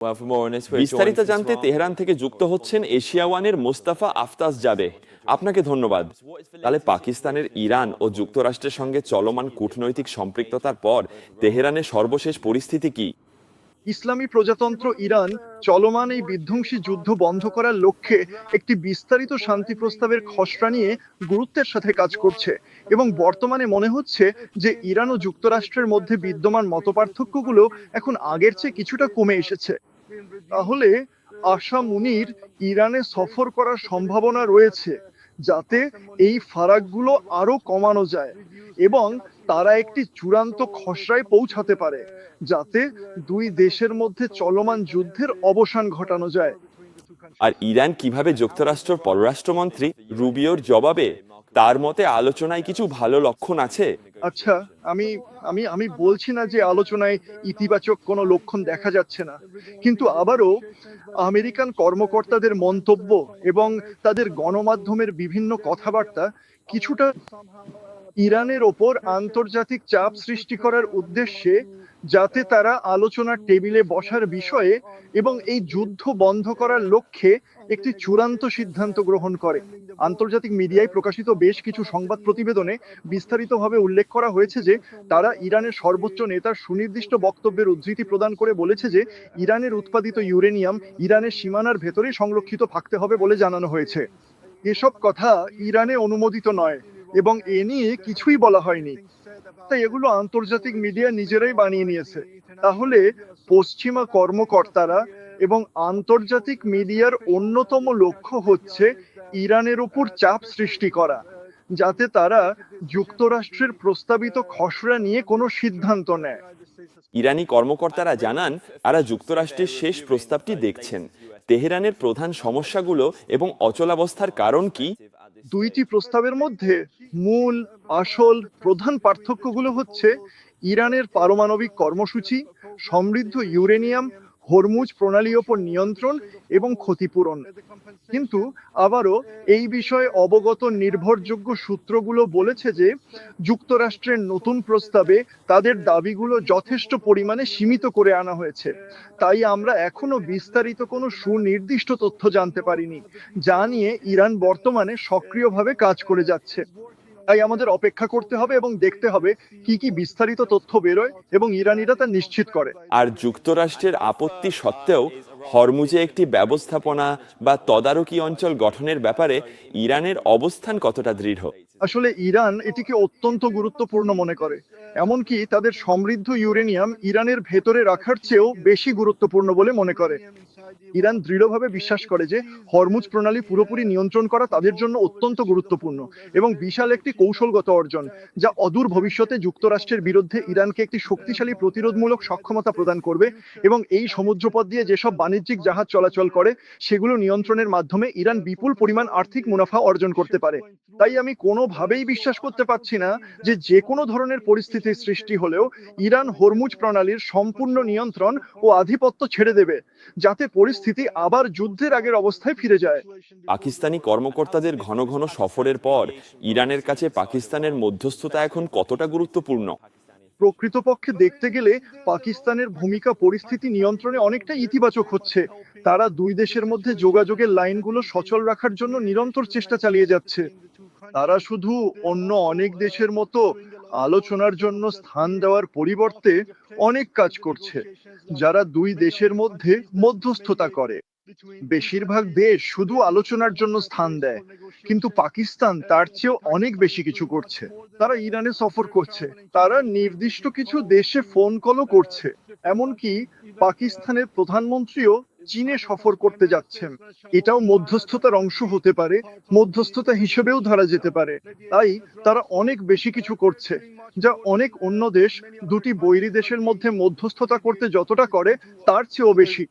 বিস্তারিত জানতে তেহরান থেকে যুক্ত হচ্ছেন এশিয়া ওয়ানের মোস্তাফা আফতাজ জাবেহ। আপনাকে ধন্যবাদ। তাহলে পাকিস্তানের ইরান ও যুক্তরাষ্ট্রের সঙ্গে চলমান কূটনৈতিক সম্পৃক্ততার পর তেহরানের সর্বশেষ পরিস্থিতি কি? ইসলামী প্রজাতন্ত্র ইরান চলমান এই বিধ্বংসী যুদ্ধ বন্ধ করার লক্ষ্যে একটি বিস্তারিত শান্তি প্রস্তাবের খসড়া নিয়ে গুরুত্বের সাথে কাজ করছে এবং বর্তমানে মনে হচ্ছে যে ইরান ও যুক্তরাষ্ট্রের মধ্যে বিদ্যমান মতপার্থক্যগুলো এখন আগের চেয়ে কিছুটা কমে এসেছে। তাহলে আশা মুনির ইরানে সফর করার সম্ভাবনা রয়েছে যাতে এই ফারাকগুলো আরো কমানো যায় এবং তারা একটি চূড়ান্ত খসড়ায় পৌঁছাতে পারে যাতে দুই দেশের মধ্যে চলমান যুদ্ধের অবসান ঘটানো যায়। আর ইরান কিভাবে যুক্তরাষ্ট্রের পররাষ্ট্রমন্ত্রী রুবিওর জবাবে তার মতে আলোচনায় কিছু ভালো লক্ষণ আছে? আচ্ছা, আমি আমি আমি বলছি না যে আলোচনায় ইতিবাচক কোনো লক্ষণ দেখা যাচ্ছে না, কিন্তু আবারও আমেরিকান কর্মকর্তাদের মন্তব্য এবং তাদের গণমাধ্যমের বিভিন্ন কথাবার্তা কিছুটা ইরানের ওপর আন্তর্জাতিক চাপ সৃষ্টি করার উদ্দেশ্যে, যাতে তারা আলোচনার টেবিলে বসার বিষয়ে এবং এই যুদ্ধ বন্ধ করার লক্ষ্যে একটি চূড়ান্ত সিদ্ধান্ত গ্রহণ করে। আন্তর্জাতিক মিডিয়ায় প্রকাশিত বেশ কিছু সংবাদ প্রতিবেদনে বিস্তারিতভাবে উল্লেখ করা হয়েছে যে তারা ইরানের সর্বোচ্চ নেতার সুনির্দিষ্ট বক্তব্যের উদ্ধৃতি প্রদান করে বলেছে যে ইরানের উৎপাদিত ইউরেনিয়াম ইরানের সীমানার ভেতরেই সংরক্ষিত থাকতে হবে বলে জানানো হয়েছে। এসব কথা ইরানে অনুমোদিত নয় এবং এ নিয়ে কিছুই বলা হয়নি, তাই এগুলো আন্তর্জাতিক মিডিয়া নিজেরাই বানিয়ে নিয়েছে। তাহলে পশ্চিমা কর্মকর্তারা এবং আন্তর্জাতিক মিডিয়ার অন্যতম লক্ষ্য হচ্ছে ইরানের উপর চাপ সৃষ্টি করা, যাতে তারা যুক্তরাষ্ট্রের প্রস্তাবিত খসড়া নিয়ে কোনো সিদ্ধান্ত নেয়। ইরানি কর্মকর্তারা জানান তারা যুক্তরাষ্ট্রের শেষ প্রস্তাবটি দেখছেন। তেহরানের প্রধান সমস্যাগুলো এবং অচলাবস্থার কারণ কি? দুইটি প্রস্তাবের মধ্যে মূল আসল প্রধান পার্থক্যগুলো হচ্ছে ইরানের পারমাণবিক কর্মসূচি, সমৃদ্ধ ইউরেনিয়াম, হরমুজ প্রণালীর ওপর নিয়ন্ত্রণ এবং ক্ষতিপূরণ। কিন্তু আবারও এই বিষয়ে অবগত নির্ভরযোগ্য সূত্রগুলো বলেছে যে যুক্তরাষ্ট্রের নতুন প্রস্তাবে তাদের দাবিগুলো যথেষ্ট পরিমাণে সীমিত করে আনা হয়েছে, তাই আমরা এখনো বিস্তারিত কোনো সুনির্দিষ্ট তথ্য জানতে পারিনি, যা নিয়ে ইরান বর্তমানে সক্রিয়ভাবে কাজ করে যাচ্ছে। তাই আমাদের অপেক্ষা করতে হবে এবং দেখতে হবে কি কি বিস্তারিত তথ্য বেরোয় এবং ইরানিরা তা নিশ্চিত করে। আর যুক্তরাষ্ট্রের আপত্তি সত্ত্বেও হরমুজে একটি ব্যবস্থাপনা বা তদারকি অঞ্চল গঠনের ব্যাপারে ইরানের অবস্থান কতটা দৃঢ়? আসলে ইরান এটিকে অত্যন্ত গুরুত্বপূর্ণ মনে করে, এমনকি তাদের সমৃদ্ধ ইউরেনিয়াম ইরানের ভেতরে রাখার চেয়েও বেশি গুরুত্বপূর্ণ বলে মনে করে। ইরান দৃঢ়ভাবে বিশ্বাস করে যে হরমুজ প্রণালী পুরোপুরি নিয়ন্ত্রণ করা তাদের জন্য অত্যন্ত গুরুত্বপূর্ণ এবং বিশাল একটি কৌশলগত অর্জন, যা অদূর ভবিষ্যতে যুক্তরাষ্ট্রের বিরুদ্ধে ইরানকে একটি শক্তিশালী প্রতিরোধমূলক সক্ষমতা প্রদান করবে এবং এই সমুদ্রপথ দিয়ে যেসব বাণিজ্যিক জাহাজ চলাচল করে সেগুলো নিয়ন্ত্রণের মাধ্যমে ইরান বিপুল পরিমাণ আর্থিক মুনাফা অর্জন করতে পারে। তাই আমি কোনোভাবেই বিশ্বাস করতে পারছি না যে কোনো ধরনের পরিস্থিতির সৃষ্টি হলেও ইরান হরমুজ প্রণালীর সম্পূর্ণ নিয়ন্ত্রণ ও আধিপত্য ছেড়ে দেবে, যাতে পরিস্থিতি আবার যুদ্ধের আগের অবস্থায় ফিরে যায়। পাকিস্তানি কর্মকর্তাদের ঘন ঘন সফরের পর ইরানের কাছে পাকিস্তানের মধ্যস্থতা এখন কতটা গুরুত্বপূর্ণ? প্রকৃতপক্ষে দেখতে গেলে পাকিস্তানের ভূমিকা পরিস্থিতি নিয়ন্ত্রণে অনেকটা ইতিবাচক হচ্ছে। তারা দুই দেশের মধ্যে যোগাযোগের লাইনগুলো সচল রাখার জন্য নিরন্তর চেষ্টা চালিয়ে যাচ্ছে। তারা শুধু অন্য অনেক দেশের মতো আলোচনার জন্য স্থান দেওয়ার পরিবর্তে অনেক কাজ করছে, যারা দুই দেশের মধ্যে মধ্যস্থতা করে। বেশিরভাগ দেশ শুধু আলোচনার জন্য স্থান দেয়, কিন্তু পাকিস্তান তার চেয়েও অনেক বেশি কিছু করছে। তারা ইরানে সফর করছে, তারা নির্দিষ্ট কিছু দেশে ফোন কলও করছে, এমনকি পাকিস্তানের প্রধানমন্ত্রীও চীনে সফর করতে যাচ্ছেন। এটাও মধ্যস্থতার অংশ হতে পারে, মধ্যস্থতা হিসেবেও ধরা যেতে পারে। তাই তারা অনেক বেশি কিছু করছে, যা অনেক অন্য দেশ দুটি বৈরী দেশের মধ্যে মধ্যস্থতা করতে যতটা করে তার চেয়েও বেশি।